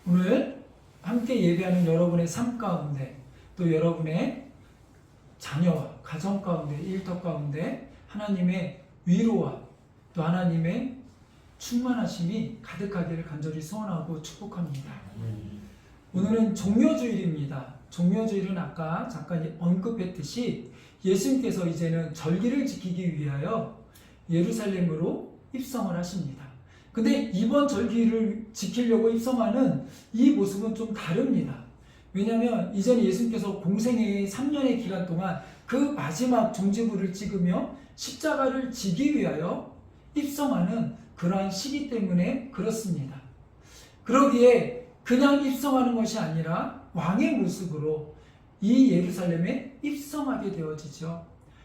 오늘 함께 예배하는 여러분의 삶 가운데 또 여러분의 자녀와 가정 가운데 일터 가운데 하나님의 위로와 또 하나님의 충만하심이 가득하기를 간절히 소원하고 축복합니다. 오늘은 종려주일입니다. 종려주일은 아까 잠깐 언급했듯이 예수님께서 이제는 절기를 지키기 위하여 예루살렘으로 입성을 하십니다. 근데 이번 절기를 지키려고 입성하는 이 모습은 좀 다릅니다. 왜냐하면 이전 예수님께서 공생의 3년의 기간 동안 그 마지막 종지부를 찍으며 십자가를 지기 위하여 입성하는 그러한 시기 때문에 그렇습니다. 그러기에 그냥 입성하는 것이 아니라 왕의 모습으로 이 예루살렘에 입성하게 되어지죠.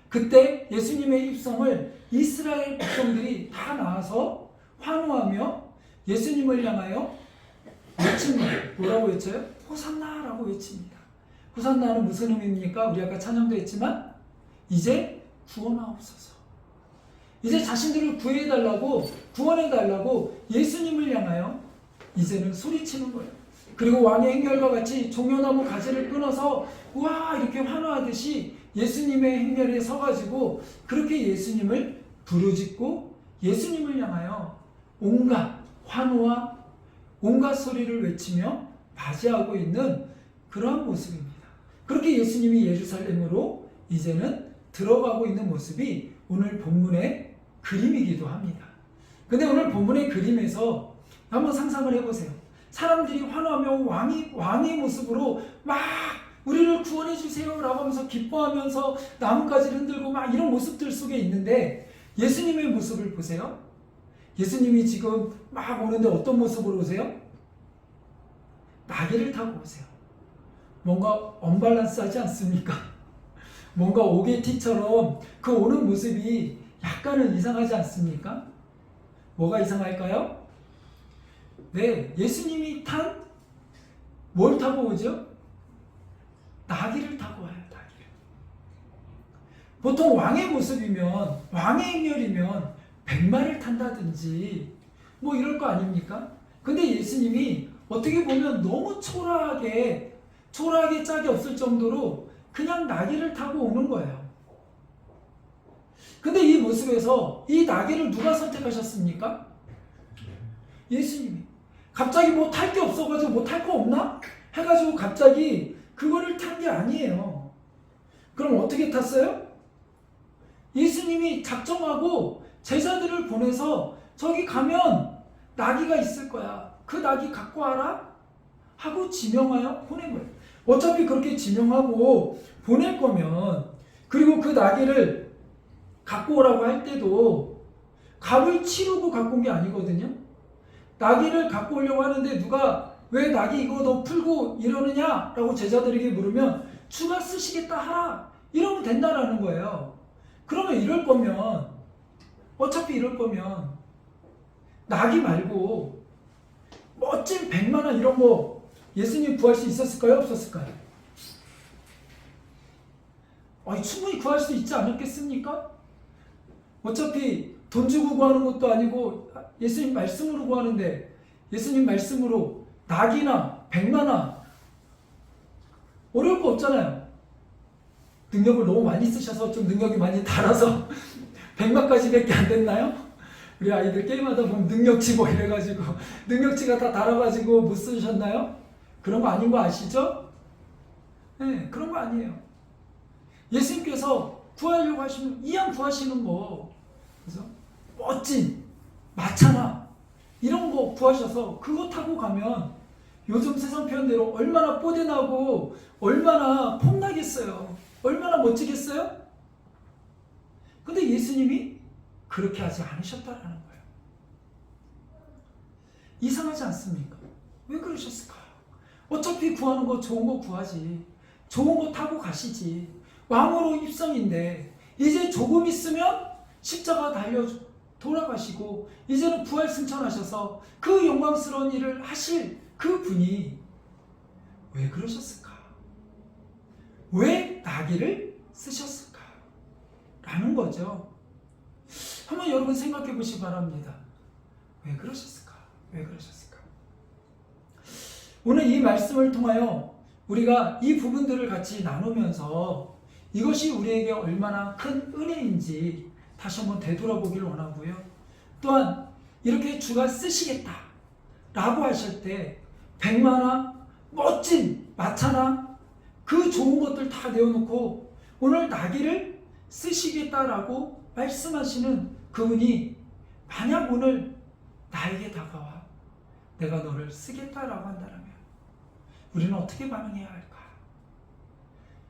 그때 예수님의 입성을 이스라엘 백성들이 다 나와서 환호하며 예수님을 향하여 외칩니다. 뭐라고 외쳐요? 호산나라고 외칩니다. 호산나는 무슨 의미입니까? 우리 아까 찬양도 했지만 이제 구원하옵소서. 이제 자신들을 구해달라고 구원해달라고 예수님을 향하여 이제는 소리치는 거예요. 그리고 왕의 행렬과 같이 종려나무 가지를 끊어서 와 이렇게 환호하듯이 예수님의 행렬에 서가지고 그렇게 예수님을 부르짖고 예수님을 향하여 온갖 환호와 온갖 소리를 외치며 맞이하고 있는 그러한 모습입니다. 그렇게 예수님이 예루살렘으로 이제는 들어가고 있는 모습이 오늘 본문의 그림이기도 합니다. 근데 오늘 본문의 그림에서 한번 상상을 해보세요. 사람들이 환호하며 왕의 모습으로 막 우리를 구원해 주세요 라고 하면서 기뻐하면서 나뭇가지를 흔들고 막 이런 모습들 속에 있는데 예수님의 모습을 보세요. 예수님이 지금 막 오는데 어떤 모습으로 오세요? 나귀를 타고 오세요. 뭔가 언밸런스하지 않습니까? 뭔가 오게티처럼 그 오는 모습이 약간은 이상하지 않습니까? 뭐가 이상할까요? 네, 예수님이 탄 뭘 타고 오죠? 나귀를 타고 와요. 나귀를. 보통 왕의 모습이면 왕의 행렬이면 백마를 탄다든지 뭐 이럴 거 아닙니까? 근데 예수님이 어떻게 보면 너무 초라하게 짝이 없을 정도로 그냥 나귀를 타고 오는 거예요. 근데 이 모습에서 이 나귀를 누가 선택하셨습니까? 예수님이. 갑자기 뭐 탈 게 없어가지고 뭐 탈 거 없나? 해가지고 갑자기 그거를 탄 게 아니에요. 그럼 어떻게 탔어요? 예수님이 작정하고 제자들을 보내서 저기 가면 나귀가 있을 거야. 그 나귀 갖고 와라 하고 지명하여 보낸 거예요. 어차피 그렇게 지명하고 보낼 거면 그리고 그 나귀를 갖고 오라고 할 때도 값을 치르고 갖고 온 게 아니거든요. 나귀를 갖고 오려고 하는데 누가 왜 나귀 이거 너 풀고 이러느냐 라고 제자들에게 물으면 주가 쓰시겠다 하라 이러면 된다라는 거예요. 그러면 어차피 이럴 거면 나귀 말고 멋진 백마나 이런 거 예수님 구할 수 있었을까요? 없었을까요? 충분히 구할 수 있지 않았겠습니까? 어차피 돈 주고 구하는 것도 아니고 예수님 말씀으로 구하는데 예수님 말씀으로 낙이나 백마나 어려울 거 없잖아요. 능력을 너무 많이 쓰셔서 좀 능력이 많이 달아서 백마까지밖에 안 됐나요? 우리 아이들 게임하다 보면 능력치 뭐 이래가지고 능력치가 다 달아가지고 못 쓰셨나요? 그런 거 아닌 거 아시죠? 네, 그런 거 아니에요. 예수님께서 구하려고 하시면 이왕 구하시는 거 그래서 멋진 마차나 이런 거 구하셔서 그거 타고 가면 요즘 세상 표현대로 얼마나 뽀대나고 얼마나 폼나겠어요. 얼마나 멋지겠어요? 근데 예수님이 그렇게 하지 않으셨다라는 거예요. 이상하지 않습니까? 왜 그러셨을까? 어차피 구하는 거 좋은 거 구하지. 좋은 거 타고 가시지. 왕으로 입성인데 이제 조금 있으면 십자가 달려 돌아가시고 이제는 부활 승천하셔서 그 영광스러운 일을 하실 그 분이 왜 그러셨을까? 왜 나귀를 쓰셨을까? 라는 거죠. 한번 여러분 생각해 보시기 바랍니다. 왜 그러셨을까? 왜 그러셨을까? 오늘 이 말씀을 통하여 우리가 이 부분들을 같이 나누면서 이것이 우리에게 얼마나 큰 은혜인지 다시 한번 되돌아보기를 원하고요. 또한 이렇게 주가 쓰시겠다 라고 하실 때 백마나 멋진 마차나 그 좋은 것들 다 내어놓고 오늘 나귀를 쓰시겠다라고 말씀하시는 그분이 만약 오늘 나에게 다가와 내가 너를 쓰겠다라고 한다면 우리는 어떻게 반응해야 할까?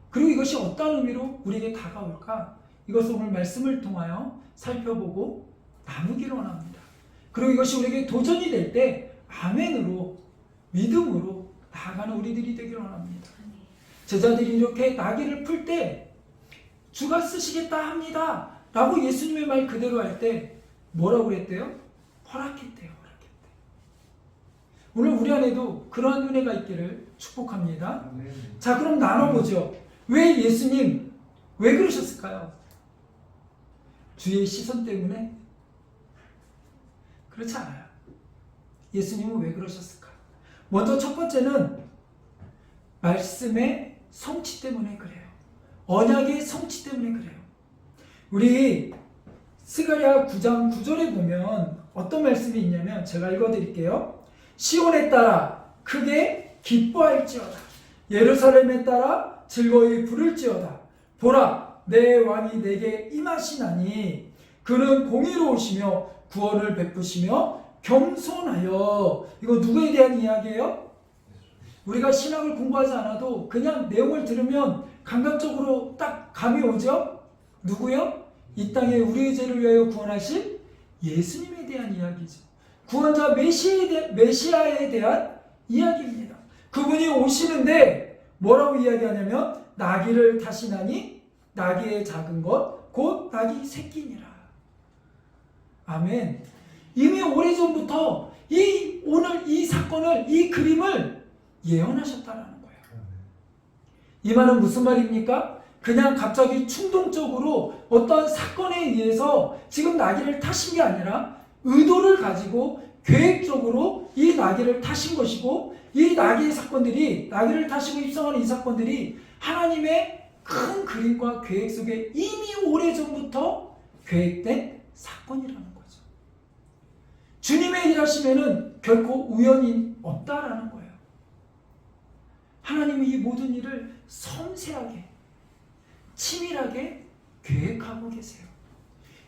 그리고 이것이 어떤 의미로 우리에게 다가올까? 이것을 오늘 말씀을 통하여 살펴보고 나누기를 원합니다. 그리고 이것이 우리에게 도전이 될 때 아멘으로 믿음으로 나아가는 우리들이 되기를 원합니다. 제자들이 이렇게 나귀를 풀 때 주가 쓰시겠다 합니다 라고 예수님의 말 그대로 할 때 뭐라고 그랬대요? 허락했대요. 오늘 우리 안에도 그러한 은혜가 있기를 축복합니다. 자, 그럼 나눠보죠. 왜 예수님 왜 그러셨을까요? 주의 시선 때문에? 그렇지 않아요. 예수님은 왜 그러셨을까? 먼저 첫 번째는 말씀의 성취 때문에 그래요. 언약의 성취 때문에 그래요. 우리 스가랴 9장 9절에 보면 어떤 말씀이 있냐면 제가 읽어드릴게요. 시온에 따라 크게 기뻐할지어다. 예루살렘에 따라 즐거이 부를지어다. 보라, 내 왕이 내게 임하시나니 그는 공의로우시며 구원을 베푸시며 겸손하여. 이거 누구에 대한 이야기예요? 우리가 신학을 공부하지 않아도 그냥 내용을 들으면 감각적으로 딱 감이 오죠? 누구요? 이 땅에 우리의 죄를 위하여 구원하신 예수님에 대한 이야기죠. 구원자 메시아에 대한 이야기입니다. 그분이 오시는데 뭐라고 이야기하냐면 나귀를 타시나니 나귀의 작은 것 곧 나귀 새끼니라. 아멘. 이미 오래전부터 오늘 이 사건을, 이 그림을 예언하셨다라는 거예요. 이 말은 무슨 말입니까? 그냥 갑자기 충동적으로 어떤 사건에 의해서 지금 나귀를 타신 게 아니라 의도를 가지고 계획적으로 이 나귀를 타신 것이고, 이 나귀의 사건들이, 나귀를 타시고 입성하는 이 사건들이 하나님의 큰 그림과 계획 속에 이미 오래전부터 계획된 사건이라는 거죠. 주님의 일하심에는 결코 우연이 없다라는 거예요. 하나님이 이 모든 일을 섬세하게, 치밀하게 계획하고 계세요.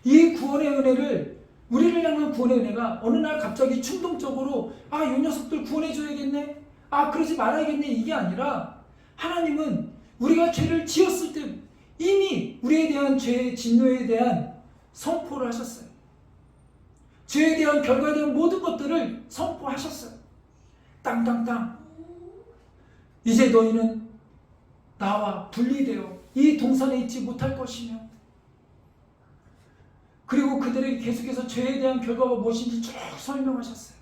이 구원의 은혜를, 우리를 향한 구원의 은혜가 어느 날 갑자기 충동적으로 이 녀석들 구원해줘야겠네, 그러지 말아야겠네, 이게 아니라 하나님은 우리가 죄를 지었을 때 이미 우리에 대한 죄의 진노에 대한 선포를 하셨어요. 죄에 대한 결과에 대한 모든 것들을 선포하셨어요. 땅땅땅, 이제 너희는 나와 분리되어 이 동산에 있지 못할 것이며, 그리고 그들에게 계속해서 죄에 대한 결과가 무엇인지 쭉 설명하셨어요.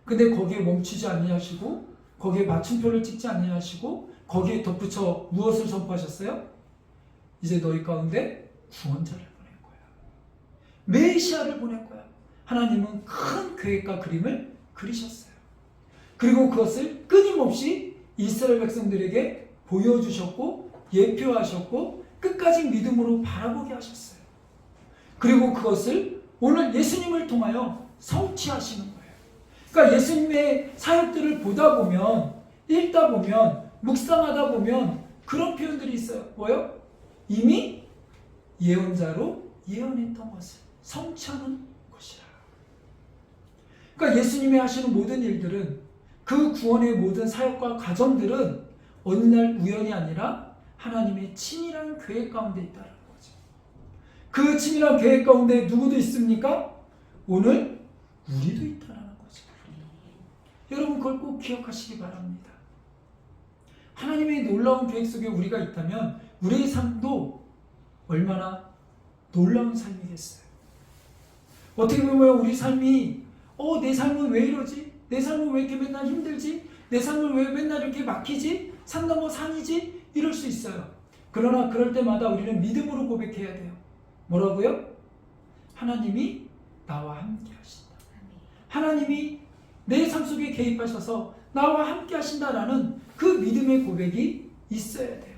근데 거기에 멈추지 아니하시고, 거기에 맞춤표를 찍지 아니하시고, 거기에 덧붙여 무엇을 선포하셨어요? 이제 너희 가운데 구원자를 보낼 거야. 메시아를 보낼 거야. 하나님은 큰 계획과 그림을 그리셨어요. 그리고 그것을 끊임없이 이스라엘 백성들에게 보여주셨고, 예표하셨고, 끝까지 믿음으로 바라보게 하셨어요. 그리고 그것을 오늘 예수님을 통하여 성취하시는 거예요. 그러니까 예수님의 사역들을 보다 보면, 읽다 보면, 묵상하다 보면 그런 표현들이 있어요. 뭐요? 이미 예언자로 예언했던 것을 성취하는 것이라. 그러니까 예수님이 하시는 모든 일들은, 그 구원의 모든 사역과 과정들은 어느 날 우연이 아니라 하나님의 치밀한 계획 가운데 있다는 거죠. 그 치밀한 계획 가운데 누구도 있습니까? 오늘 우리도 있다는 거죠. 여러분 그걸 꼭 기억하시기 바랍니다. 하나님의 놀라운 계획 속에 우리가 있다면 우리의 삶도 얼마나 놀라운 삶이겠어요. 어떻게 보면 우리 삶이 내 삶은 왜 이러지? 내 삶은 왜 이렇게 맨날 힘들지? 내 삶은 왜 맨날 이렇게 막히지? 산 넘어 산이지? 이럴 수 있어요. 그러나 그럴 때마다 우리는 믿음으로 고백해야 돼요. 뭐라고요? 하나님이 나와 함께 하신다. 하나님이 내 삶 속에 개입하셔서 나와 함께 하신다라는 그 믿음의 고백이 있어야 돼요.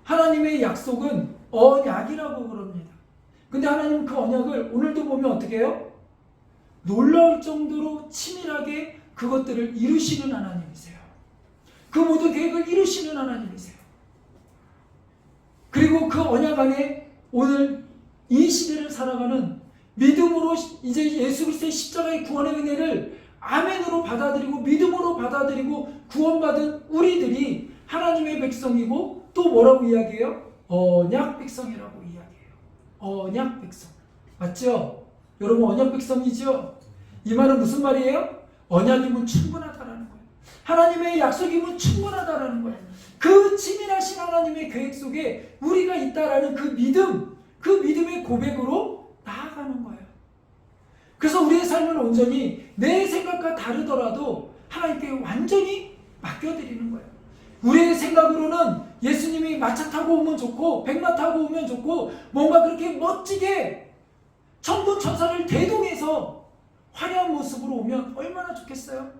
하나님의 약속은 언약이라고 그럽니다. 근데 하나님은 그 언약을 오늘도 보면 어떻게 해요? 놀라울 정도로 치밀하게 그것들을 이루시는 하나님이세요. 그 모든 계획을 이루시는 하나님이세요. 그리고 그 언약 안에 오늘 이 시대를 살아가는 믿음으로 이제 예수 그리스도의 십자가의 구원의 은혜를 아멘으로 받아들이고 믿음으로 받아들이고 구원받은 우리들이 하나님의 백성이고 또 뭐라고 이야기해요? 언약 백성이라고 이야기해요. 언약 백성. 맞죠? 여러분 언약 백성이죠? 이 말은 무슨 말이에요? 언약이면 충분하다라는 거예요. 하나님의 약속이면 충분하다라는 거예요. 그 치밀하신 하나님의 계획 속에 우리가 있다라는 그 믿음, 그 믿음의 고백으로 나아가는 거예요. 그래서 우리의 삶을 온전히 내 생각과 다르더라도 하나님께 완전히 맡겨드리는 거예요. 우리의 생각으로는 예수님이 마차 타고 오면 좋고 백마 타고 오면 좋고 뭔가 그렇게 멋지게 천군 천사를 대동해서 화려한 모습으로 오면 얼마나 좋겠어요?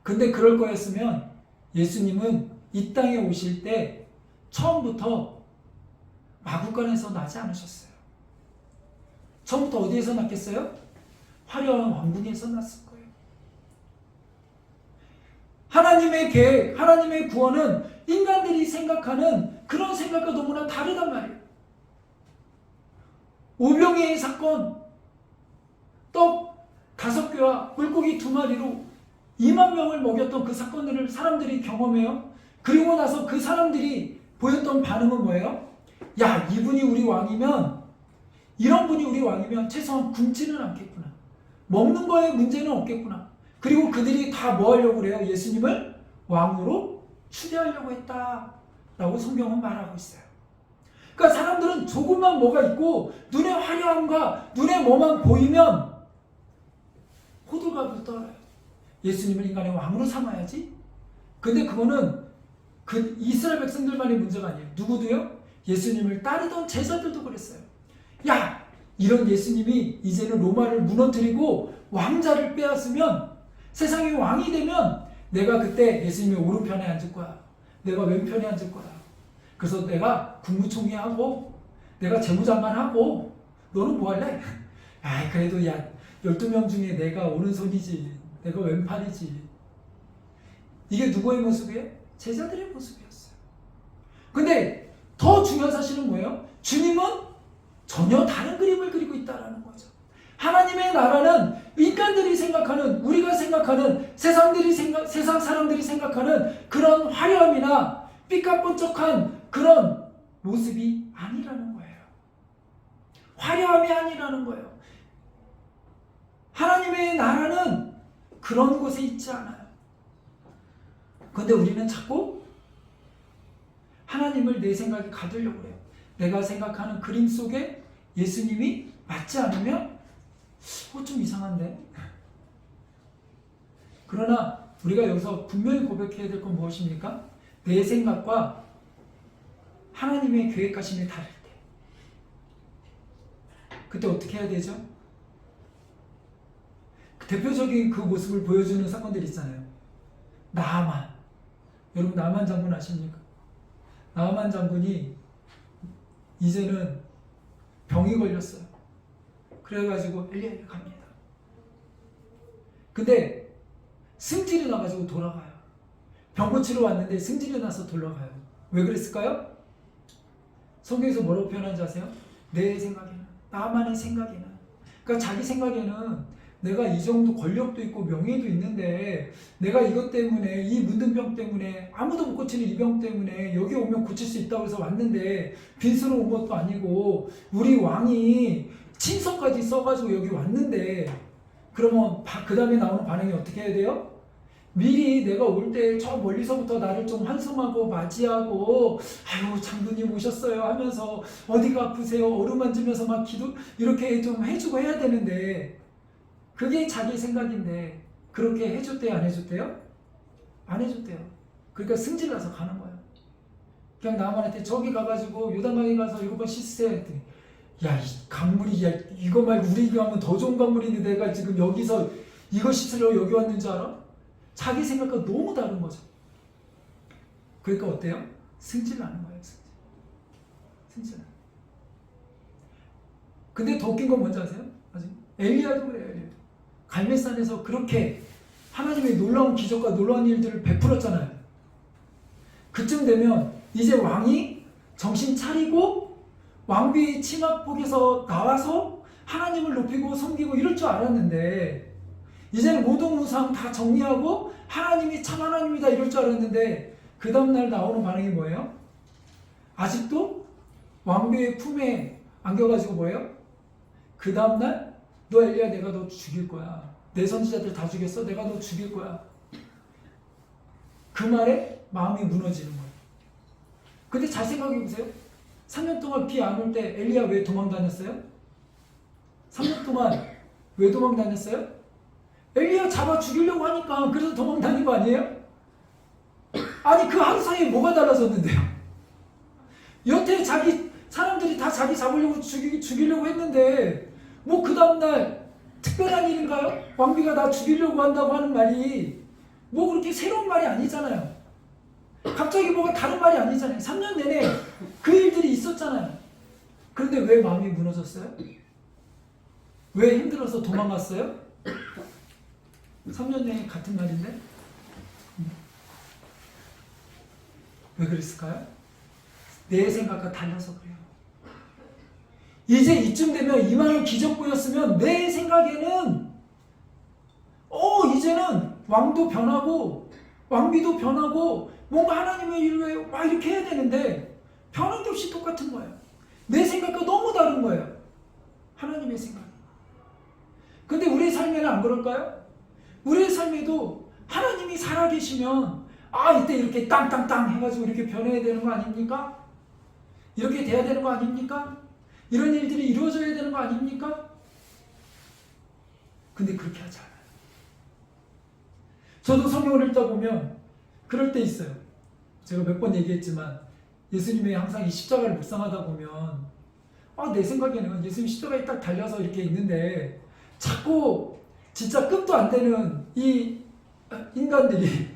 근데 그럴 거였으면 예수님은 이 땅에 오실 때 처음부터 마구간에서 나지 않으셨어요. 처음부터 어디에서 났겠어요? 화려한 왕궁에서 났을 거예요. 하나님의 계획, 하나님의 구원은 인간들이 생각하는 그런 생각과 너무나 다르단 말이에요. 오병이의 사건, 떡 5개와 물고기 2마리로 2만 명을 먹였던 그 사건들을 사람들이 경험해요. 그리고 나서 그 사람들이 보였던 반응은 뭐예요? 야, 이분이 우리 왕이면, 이런 분이 우리 왕이면 최소한 굶지는 않겠구나. 먹는 거에 문제는 없겠구나. 그리고 그들이 다 뭐 하려고 그래요? 예수님을 왕으로 추대하려고 했다라고 성경은 말하고 있어요. 그러니까 사람들은 조금만 뭐가 있고 눈에 화려함과 눈에 뭐만 보이면 호들갑을 떨어요. 예수님을 인간의 왕으로 삼아야지. 근데 그거는 그 이스라엘 백성들만의 문제가 아니에요. 누구도요? 예수님을 따르던 제자들도 그랬어요. 야, 이런 예수님이 이제는 로마를 무너뜨리고 왕자를 빼앗으면 세상의 왕이 되면 내가 그때 예수님의 오른편에 앉을 거야. 내가 왼편에 앉을 거야. 그래서 내가 국무총리 하고 내가 재무장관 하고 너는 뭐 할래? 아, 그래도 야 12명 중에 내가 오른손이지. 내가 왼팔이지. 이게 누구의 모습이에요? 제자들의 모습이었어요. 근데 더 중요한 사실은 뭐예요? 주님은 전혀 다른 그림을 그리고 있다는 거죠. 하나님의 나라는 인간들이 생각하는, 우리가 생각하는, 세상 사람들이 생각하는 그런 화려함이나 삐까뻔쩍한 그런 모습이 아니라는 거예요. 화려함이 아니라는 거예요. 하나님의 나라는 그런 곳에 있지 않아요. 그런데 우리는 자꾸 하나님을 내 생각에 가두려고 해요. 내가 생각하는 그림 속에 예수님이 맞지 않으면 좀 이상한데? 그러나 우리가 여기서 분명히 고백해야 될 건 무엇입니까? 내 생각과 하나님의 계획하심이 다를 때 그때 어떻게 해야 되죠? 대표적인 그 모습을 보여주는 사건들이 있잖아요. 나아만. 여러분 나아만 장군 아십니까? 나아만 장군이 이제는 병이 걸렸어요. 그래가지고 엘리야에게 갑니다. 근데 승질이 나가지고 돌아가요. 병 고치러 왔는데 승질이 나서 돌아가요. 왜 그랬을까요? 성경에서 뭐라고 표현하는지 아세요? 내 생각에는, 나만의 생각에는. 그러니까 자기 생각에는 내가 이 정도 권력도 있고 명예도 있는데 내가 이것 때문에 이 문둥병 때문에 아무도 못 고치는 이 병 때문에 여기 오면 고칠 수 있다고 해서 왔는데 빈수로 온 것도 아니고 우리 왕이 친서까지 써가지고 여기 왔는데 그러면 그 다음에 나오는 반응이 어떻게 해야 돼요? 미리 내가 올 때 저 멀리서부터 나를 좀 환송하고 맞이하고 아유 장군님 오셨어요 하면서 어디가 아프세요 어루만지면서 막 기도 이렇게 좀 해주고 해야 되는데 그게 자기 생각인데 그렇게 해줬대요 안 해줬대요? 안 해줬대요. 그러니까 승질나서 가는 거예요. 그냥 나만한테 저기 가가지고 요단강에 가서 7번 씻으세요 했더니 야, 이 강물이, 야, 이거 말고 우리 가면 더 좋은 강물인데 내가 지금 여기서 이거 씻으려고 여기 왔는 줄 알아? 자기 생각과 너무 다른 거죠. 그러니까 어때요? 승질나는 거예요. 승질. 근데 더 웃긴 건 뭔지 아세요? 아직 엘리야도 그래요. 엘리야도. 갈멜산에서 그렇게 하나님의 놀라운 기적과 놀라운 일들을 베풀었잖아요. 그쯤 되면 이제 왕이 정신 차리고 왕비의 치마폭에서 나와서 하나님을 높이고 섬기고 이럴 줄 알았는데, 이제는 모든 우상 다 정리하고 하나님이 참 하나님이다 이럴 줄 알았는데, 그 다음날 나오는 반응이 뭐예요? 아직도 왕비의 품에 안겨가지고 뭐예요? 그 다음날 너 엘리야, 내가 너 죽일 거야. 내 선지자들 다 죽였어. 내가 너 죽일 거야. 그 말에 마음이 무너지는 거예요. 근데 잘 생각해 보세요. 3년 동안 비 안 올 때 엘리야 왜 도망 다녔어요? 3년 동안 왜 도망 다녔어요? 엘리야 잡아 죽이려고 하니까 그래서 도망 다닌 거 아니에요? 아니 그 하루 사이에 뭐가 달라졌는데요? 여태 자기 사람들이 다 자기 잡으려고 죽이려고 했는데 뭐 그 다음날 특별한 일인가요? 왕비가 나 죽이려고 한다고 하는 말이 뭐 그렇게 새로운 말이 아니잖아요. 갑자기 뭐가 다른 말이 아니잖아요. 3년 내내 그 일들이 있었잖아요. 그런데 왜 마음이 무너졌어요? 왜 힘들어서 도망갔어요? 3년 내내 같은 말인데? 왜 그랬을까요? 내 생각과 달라서 그래요. 이제 이쯤 되면 이만한 기적보였으면 내 생각에는 이제는 왕도 변하고 왕비도 변하고 뭔가 하나님의 일을 막 이렇게 해야 되는데 변한 게 없이 똑같은 거예요. 내 생각과 너무 다른 거예요. 하나님의 생각. 근데 우리의 삶에는 안 그럴까요? 우리의 삶에도 하나님이 살아계시면 이때 이렇게 땅땅땅 해가지고 이렇게 변해야 되는 거 아닙니까? 이렇게 돼야 되는 거 아닙니까? 이런 일들이 이루어져야 되는 거 아닙니까? 근데 그렇게 하지 않아요. 저도 성경을 읽다 보면 그럴 때 있어요. 제가 몇 번 얘기했지만 예수님이 항상 이 십자가를 묵상하다 보면 내 생각에는 예수님 십자가에 딱 달려서 이렇게 있는데 자꾸 진짜 끝도 안 되는 이 인간들이,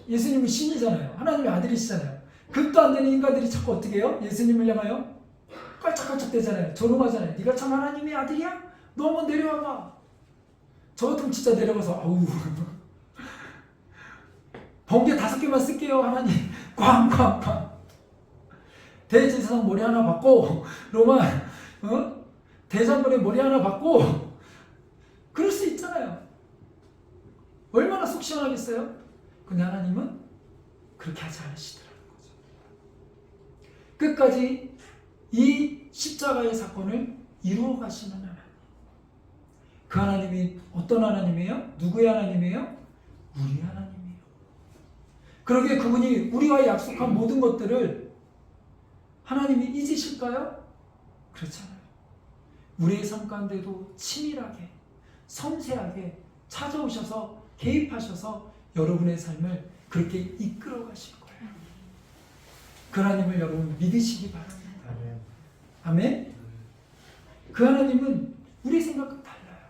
예수님은 신이잖아요. 하나님의 아들이시잖아요. 끝도 안 되는 인간들이 자꾸 어떻게 해요? 예수님을 향하여 깔짝깔짝 대잖아요. 조롱하잖아요. 네가 참 하나님의 아들이야? 너 한번 내려와봐. 저 같으면 진짜 내려가서 번개 5개만 쓸게요 하나님. 꽝꽝꽝. 대제사장 머리 하나 받고 로마 대장군의 머리 하나 받고 그럴 수 있잖아요. 얼마나 속 시원하겠어요? 근데 하나님은 그렇게 하지 않으시더라는 거죠. 끝까지 이 십자가의 사건을 이루어 가시는 하나님. 그 하나님이 어떤 하나님이에요? 누구의 하나님이에요? 우리의 하나님이에요. 그러기에 그분이 우리와 약속한 모든 것들을 하나님이 잊으실까요? 그렇잖아요. 우리의 삶 가운데도 치밀하게, 섬세하게 찾아오셔서 개입하셔서 여러분의 삶을 그렇게 이끌어 가실 거예요. 그 하나님을 여러분 믿으시기 바랍니다. 아멘? 그 하나님은 우리 생각과 달라요.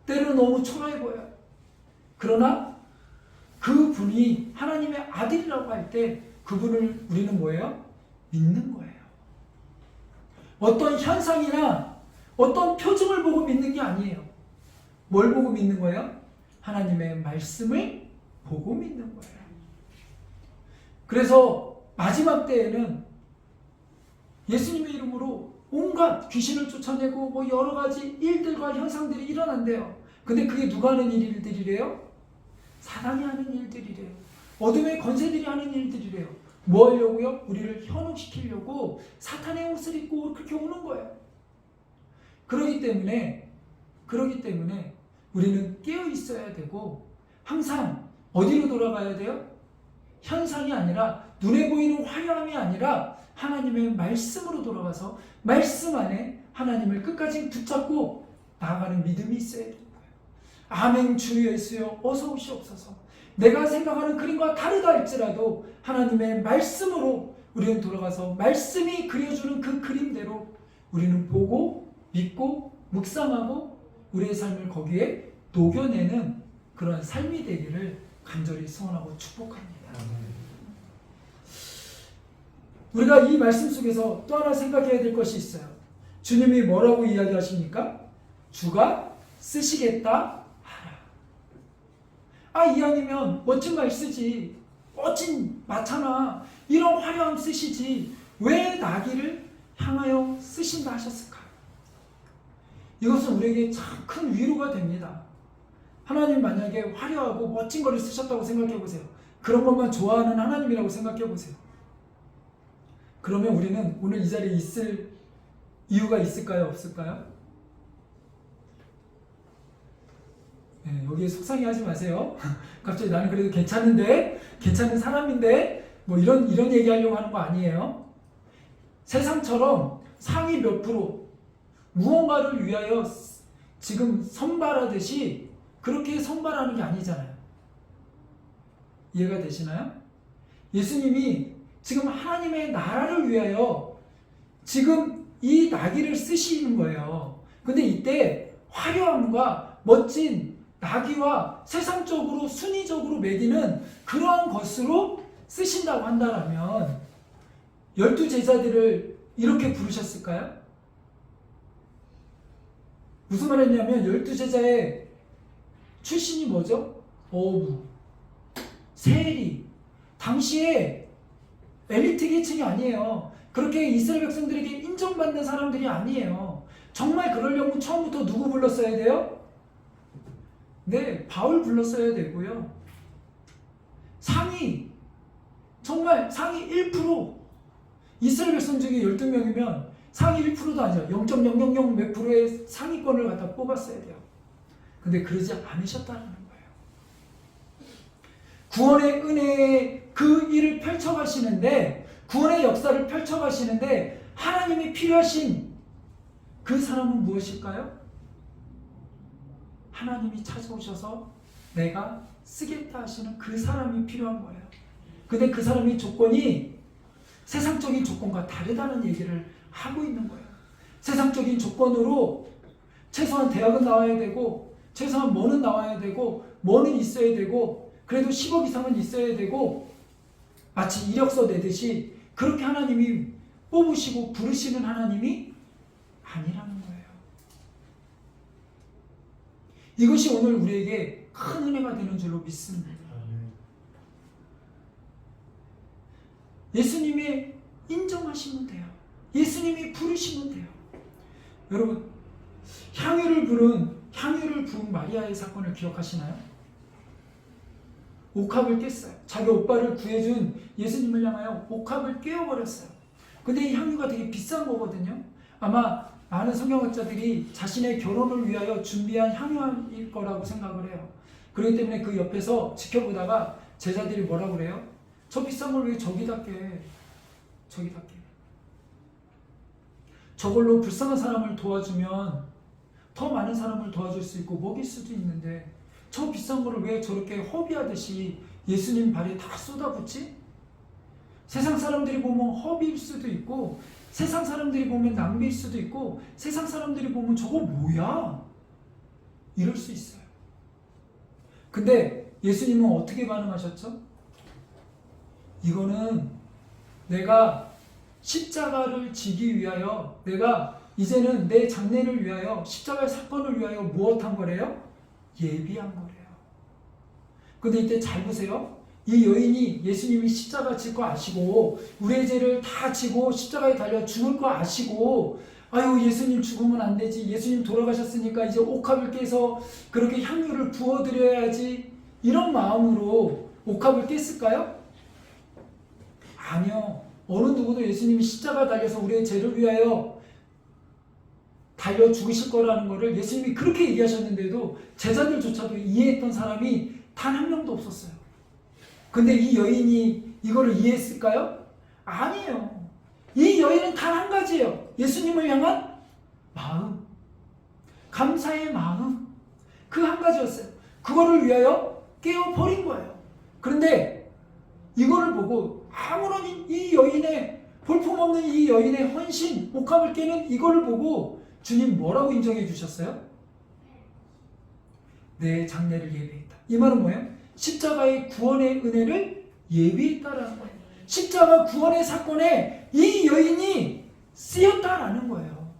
때로는 너무 초라해 보여요. 그러나 그 분이 하나님의 아들이라고 할 때 그분을 우리는 뭐예요? 믿는 거예요. 어떤 현상이나 어떤 표정을 보고 믿는 게 아니에요. 뭘 보고 믿는 거예요? 하나님의 말씀을 보고 믿는 거예요. 그래서 마지막 때에는 예수님의 이름으로 온갖 귀신을 쫓아내고 뭐 여러 가지 일들과 현상들이 일어난대요. 근데 그게 누가 하는 일들이래요? 사단이 하는 일들이래요. 어둠의 권세들이 하는 일들이래요. 뭐 하려고요? 우리를 현혹시키려고 사탄의 옷을 입고 그렇게 오는 거예요. 그러기 때문에 우리는 깨어 있어야 되고 항상 어디로 돌아가야 돼요? 현상이 아니라 눈에 보이는 화려함이 아니라 하나님의 말씀으로 돌아가서 말씀 안에 하나님을 끝까지 붙잡고 나아가는 믿음이 있어야 되는 거예요. 아멘 주 예수여 어서 오시옵소서. 내가 생각하는 그림과 다르다 할지라도 하나님의 말씀으로 우리는 돌아가서 말씀이 그려주는 그 그림대로 우리는 보고 믿고 묵상하고 우리의 삶을 거기에 녹여내는 그런 삶이 되기를 간절히 소원하고 축복합니다. 우리가 이 말씀 속에서 또 하나 생각해야 될 것이 있어요. 주님이 뭐라고 이야기하십니까? 주가 쓰시겠다 하라. 아, 이왕이면 멋진 말 쓰지. 멋진 마차나 이런 화려함 쓰시지. 왜 나귀를 향하여 쓰신다 하셨을까? 이것은 우리에게 참 큰 위로가 됩니다. 하나님 만약에 화려하고 멋진 거를 쓰셨다고 생각해 보세요. 그런 것만 좋아하는 하나님이라고 생각해 보세요. 그러면 우리는 오늘 이 자리에 있을 이유가 있을까요? 없을까요? 네, 여기에 속상해하지 마세요. 갑자기 나는 그래도 괜찮은데, 괜찮은 사람인데, 뭐 이런 얘기하려고 하는 거 아니에요. 세상처럼 상위 몇 프로 무언가를 위하여 지금 선발하듯이 그렇게 선발하는 게 아니잖아요. 이해가 되시나요? 예수님이 지금 하나님의 나라를 위하여 지금 이 나귀를 쓰시는 거예요. 근데 이때 화려함과 멋진 나귀와 세상적으로 순위적으로 매기는 그러한 것으로 쓰신다고 한다면 12제자들을 이렇게 부르셨을까요? 무슨 말했냐면 12제자의 출신이 뭐죠? 어부, 세리. 당시에 엘리트 계층이 아니에요. 그렇게 이스라엘 백성들에게 인정받는 사람들이 아니에요. 정말 그러려면 처음부터 누구 불렀어야 돼요? 네, 바울 불렀어야 되고요. 정말 상위 1%, 이스라엘 백성 중에 12명이면 상위 1%도 아니죠. 0.000 몇 프로의 상위권을 갖다 뽑았어야 돼요. 근데 그러지 않으셨다는 거예요. 구원의 은혜의 그 일을 펼쳐가시는데, 구원의 역사를 펼쳐가시는데 하나님이 필요하신 그 사람은 무엇일까요? 하나님이 찾아오셔서 내가 쓰겠다 하시는 그 사람이 필요한 거예요. 근데 그 사람의 조건이 세상적인 조건과 다르다는 얘기를 하고 있는 거예요. 세상적인 조건으로 최소한 대학은 나와야 되고, 최소한 뭐는 나와야 되고, 뭐는 있어야 되고, 그래도 10억 이상은 있어야 되고, 마치 이력서 내듯이 그렇게 하나님이 뽑으시고 부르시는 하나님이 아니라는 거예요. 이것이 오늘 우리에게 큰 은혜가 되는 줄로 믿습니다. 예수님이 인정하시면 돼요. 예수님이 부르시면 돼요. 여러분, 향유를 부은 마리아의 사건을 기억하시나요? 옥합을 깼어요. 자기 오빠를 구해준 예수님을 향하여 옥합을 깨어버렸어요. 근데 이 향유가 되게 비싼 거거든요. 아마 많은 성경학자들이 자신의 결혼을 위하여 준비한 향유일 거라고 생각을 해요. 그렇기 때문에 그 옆에서 지켜보다가 제자들이 뭐라고 그래요? 저 비싼 걸 왜 저기다 깨? 저기다 깨. 저걸로 불쌍한 사람을 도와주면 더 많은 사람을 도와줄 수 있고 먹일 수도 있는데 저 비싼 거를 왜 저렇게 허비하듯이 예수님 발에 다 쏟아붓지? 세상 사람들이 보면 허비일 수도 있고, 세상 사람들이 보면 낭비일 수도 있고, 세상 사람들이 보면 저거 뭐야? 이럴 수 있어요. 근데 예수님은 어떻게 반응하셨죠? 이거는 내가 십자가를 지기 위하여, 내가 이제는 내 장래를 위하여, 십자가의 사건을 위하여 무엇한 거래요? 예비한 거래요. 근데 이때 잘 보세요. 이 여인이 예수님이 십자가 질 거 아시고 우리의 죄를 다 지고 십자가에 달려 죽을 거 아시고, 아유 예수님 죽으면 안 되지, 예수님 돌아가셨으니까 이제 옥합을 깨서 그렇게 향유를 부어드려야지, 이런 마음으로 옥합을 깼을까요? 아니요. 어느 누구도 예수님이 십자가 달려서 우리의 죄를 위하여 달려 죽으실 거라는 것을 예수님이 그렇게 얘기하셨는데도 제자들조차도 이해했던 사람이 단 한 명도 없었어요. 근데 이 여인이 이거를 이해했을까요? 아니에요. 이 여인은 단 한 가지예요. 예수님을 향한 마음, 감사의 마음, 그 한 가지였어요. 그거를 위하여 깨어버린 거예요. 그런데 이거를 보고 아무런 이 여인의 볼품없는 이 여인의 헌신, 옷감을 깨는 이거를 보고 주님 뭐라고 인정해 주셨어요? 내 장례를 예비했다. 이 말은 뭐예요? 십자가의 구원의 은혜를 예비했다라는 거예요. 십자가 구원의 사건에 이 여인이 쓰였다라는 거예요.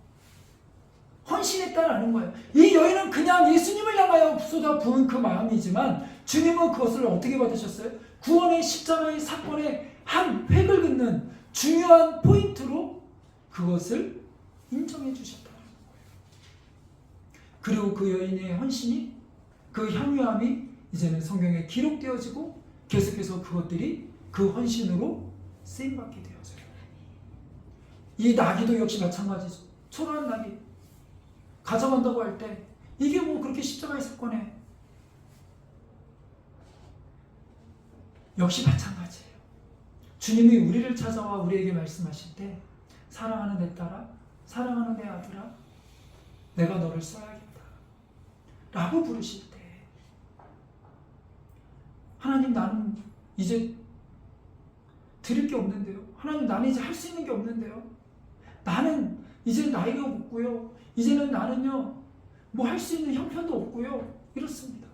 헌신했다라는 거예요. 이 여인은 그냥 예수님을 향하여 쏟아 부은 그 마음이지만 주님은 그것을 어떻게 받으셨어요? 구원의 십자가의 사건의 한 획을 긋는 중요한 포인트로 그것을 인정해 주셨다는 거예요. 그리고 그 여인의 헌신이, 그 향유함이 이제는 성경에 기록되어지고 계속해서 그것들이 그 헌신으로 쓰임받게 되어져요. 이 나귀도 역시 마찬가지죠. 초라한 나귀 가져간다고 할 때 이게 뭐 그렇게 십자가의 사건에 역시 마찬가지예요. 주님이 우리를 찾아와 우리에게 말씀하실 때 사랑하는 내 딸아, 사랑하는 내 아들아, 내가 너를 써야겠다 라고 부르실 때 하나님 나는 이제 드릴 게 없는데요. 하나님 나는 이제 할 수 있는 게 없는데요. 나는 이제 나이가 없고요. 이제는 나는요 뭐 할 수 있는 형편도 없고요. 이렇습니다.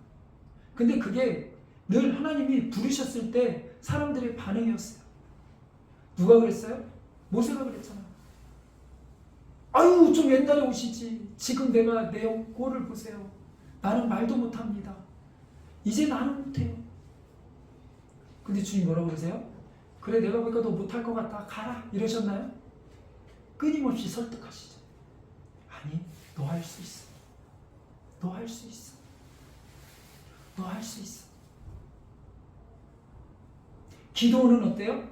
근데 그게 늘 하나님이 부르셨을 때 사람들의 반응이었어요. 누가 그랬어요? 모세가 그랬잖아요. 아유 좀 옛날에 오시지. 지금 내가 내 꼴을 보세요. 나는 말도 못합니다. 이제 나는 못해요. 근데 주님 뭐라고 그러세요? 그래 내가 보니까 너 못할 것 같다. 가라. 이러셨나요? 끊임없이 설득하시죠. 아니 너 할 수 있어. 너 할 수 있어. 너 할 수 있어. 기도원은 어때요?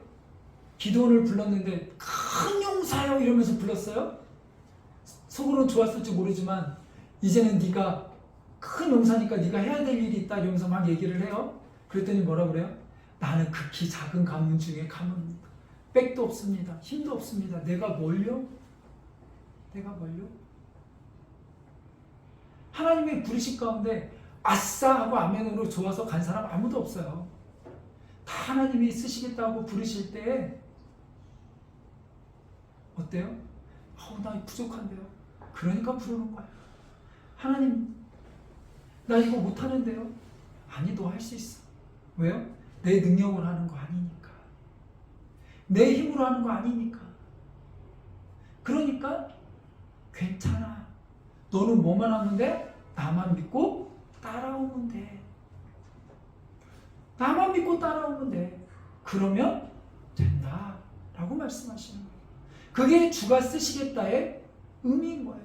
기도원을 불렀는데 큰 용사요 이러면서 불렀어요. 속으로는 좋았을지 모르지만 이제는 네가 큰 용사니까 네가 해야 될 일이 있다 이러면서 막 얘기를 해요. 그랬더니 뭐라 그래요? 나는 극히 작은 가문 중에 가문입니다. 백도 없습니다. 힘도 없습니다. 내가 뭘요? 내가 뭘요? 하나님의 부르심 가운데 아싸 하고 아멘으로 좋아서 간 사람 아무도 없어요. 다 하나님이 쓰시겠다고 부르실 때 어때요? 나 부족한데요. 그러니까 부르는 거예요. 하나님 나 이거 못하는데요. 아니 너 할 수 있어. 왜요? 내 능력으로 하는 거 아니니까. 내 힘으로 하는 거 아니니까. 그러니까 괜찮아. 너는 뭐만 하면 돼? 나만 믿고 따라오면 돼. 나만 믿고 따라오면 돼. 그러면 된다 라고 말씀하시는 거예요. 그게 주가 쓰시겠다의 의미인 거예요.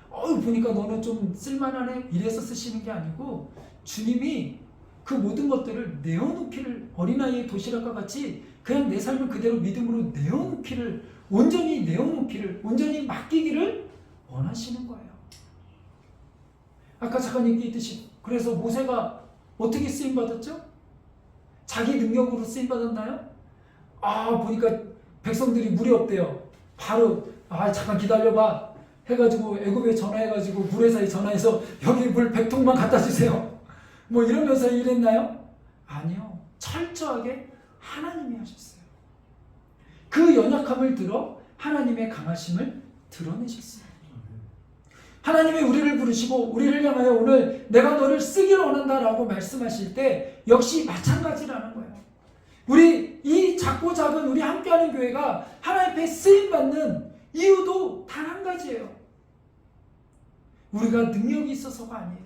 보니까 너는 좀 쓸만하네 이래서 쓰시는 게 아니고 주님이 그 모든 것들을 내어놓기를, 어린아이의 도시락과 같이 그냥 내 삶을 그대로 믿음으로 내어놓기를, 온전히 내어놓기를, 온전히 맡기기를 원하시는 거예요. 아까 잠깐 얘기했듯이 그래서 모세가 어떻게 쓰임받았죠? 자기 능력으로 쓰임받았나요? 보니까 백성들이 물이 없대요. 바로 잠깐 기다려봐 해가지고 애굽에 전화해가지고 물회사에 전화해서 여기 물 100통만 갖다 주세요. 뭐 이러면서 일했나요? 아니요. 철저하게 하나님이 하셨어요. 그 연약함을 들어 하나님의 강하심을 드러내셨어요. 하나님이 우리를 부르시고 우리를 향하여 오늘 내가 너를 쓰기를 원한다라고 말씀하실 때 역시 마찬가지라는 거예요. 우리 이 작고 작은 우리 함께하는 교회가 하나님 앞에 쓰임받는 이유도 단 한 가지예요. 우리가 능력이 있어서가 아니에요.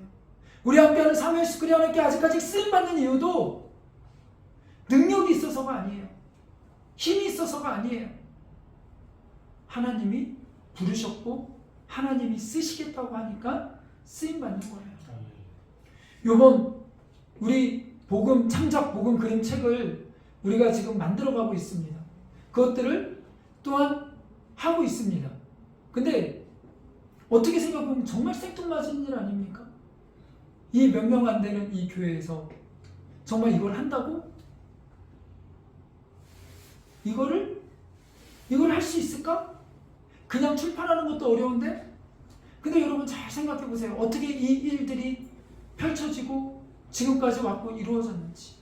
우리 함께하는 사무엘스쿨이 하나님께 아직까지 쓰임받는 이유도 능력이 있어서가 아니에요. 힘이 있어서가 아니에요. 하나님이 부르셨고 하나님이 쓰시겠다고 하니까 쓰임받는 거예요. 요번 우리 복음 창작 복음 그림 책을 우리가 지금 만들어가고 있습니다. 그것들을 또한 하고 있습니다. 근데 어떻게 생각하면 정말 생뚱맞은 일 아닙니까? 이 몇 명 안 되는 이 교회에서 정말 이걸 한다고? 이걸 할 수 있을까? 그냥 출판하는 것도 어려운데? 근데 여러분 잘 생각해 보세요. 어떻게 이 일들이 펼쳐지고 지금까지 왔고 이루어졌는지.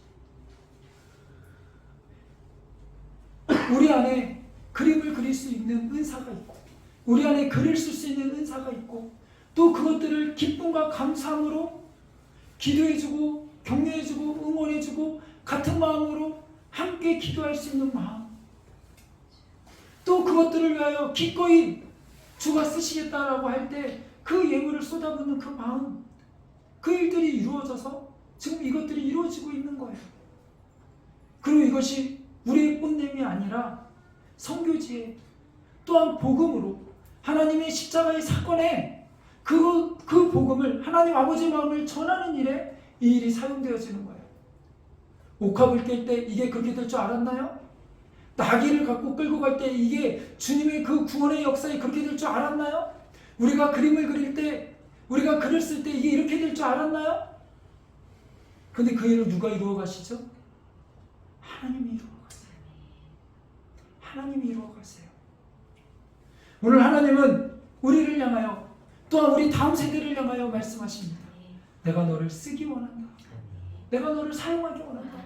우리 안에 그림을 그릴 수 있는 은사가 있고 우리 안에 글을 쓸 수 있는 은사가 있고 또 그것들을 기쁨과 감사함으로 기도해주고 격려해주고 응원해주고 같은 마음으로 함께 기도할 수 있는 마음 또 그것들을 위하여 기꺼이 주가 쓰시겠다라고 할 때 그 예물을 쏟아붓는 그 마음 그 일들이 이루어져서 지금 이것들이 이루어지고 있는 거예요. 그리고 이것이 우리의 뽐냄이 아니라 선교지에 또한 복음으로 하나님의 십자가의 사건에 그 복음을 하나님 아버지의 마음을 전하는 일에 이 일이 사용되어지는 거예요. 옥합을 깰 때 이게 그렇게 될 줄 알았나요? 나귀를 갖고 끌고 갈 때 이게 주님의 그 구원의 역사에 그렇게 될 줄 알았나요? 우리가 그림을 그릴 때 우리가 글을 쓸 때 이게 이렇게 될 줄 알았나요? 근데 그 일을 누가 이루어 가시죠? 하나님이 이루어 가세요. 하나님이 이루어 가세요. 오늘 하나님은 우리를 향하여 또한 우리 다음 세대를 향하여 말씀하십니다. 내가 너를 쓰기 원한다. 내가 너를 사용하기 원한다.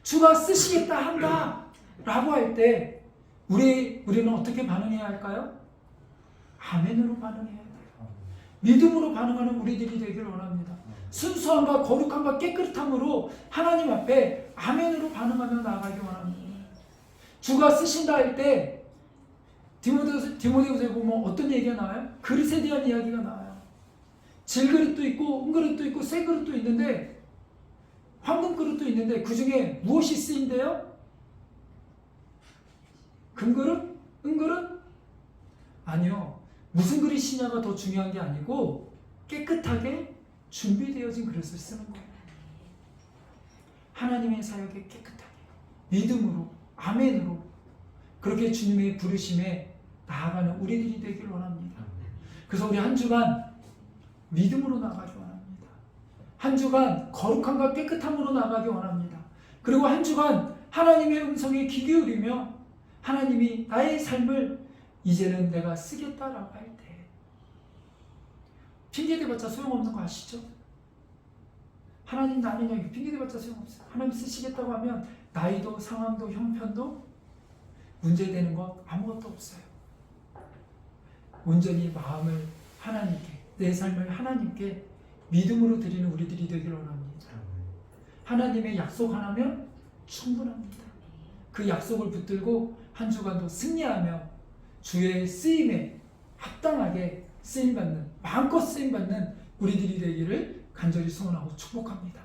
주가 쓰시겠다 한다 라고 할 때 우리는 어떻게 반응해야 할까요? 아멘으로 반응해야 돼요. 믿음으로 반응하는 우리들이 되기를 원합니다. 순수함과 거룩함과 깨끗함으로 하나님 앞에 아멘으로 반응하며 나아가기 원합니다. 주가 쓰신다 할 때 디모데후서에 보면 어떤 얘기가 나와요? 그릇에 대한 이야기가 나와요. 질그릇도 있고 은그릇도 있고 쇠그릇도 있는데 황금그릇도 있는데 그 중에 무엇이 쓰인대요? 금그릇? 은그릇? 아니요. 무슨 그릇이냐가 더 중요한 게 아니고 깨끗하게 준비되어진 그릇을 쓰는 거예요. 하나님의 사역에 깨끗하게 믿음으로 아멘으로 그렇게 주님의 부르심에 나아가는 우리들이 되길 원합니다. 그래서 우리 한 주간 믿음으로 나가기 원합니다. 한 주간 거룩함과 깨끗함으로 나가기 원합니다. 그리고 한 주간 하나님의 음성에 귀 기울이며 하나님이 나의 삶을 이제는 내가 쓰겠다라고 할 때 핑계대봤자 소용없는 거 아시죠? 하나님 나는 여기 핑계대봤자 소용없어요. 하나님 쓰시겠다고 하면 나이도 상황도 형편도 문제되는 것 아무것도 없어요. 온전히 마음을 하나님께 내 삶을 하나님께 믿음으로 드리는 우리들이 되기를 원합니다. 하나님의 약속 하나면 충분합니다. 그 약속을 붙들고 한 주간도 승리하며 주의 쓰임에 합당하게 쓰임받는 마음껏 쓰임받는 우리들이 되기를 간절히 소원하고 축복합니다.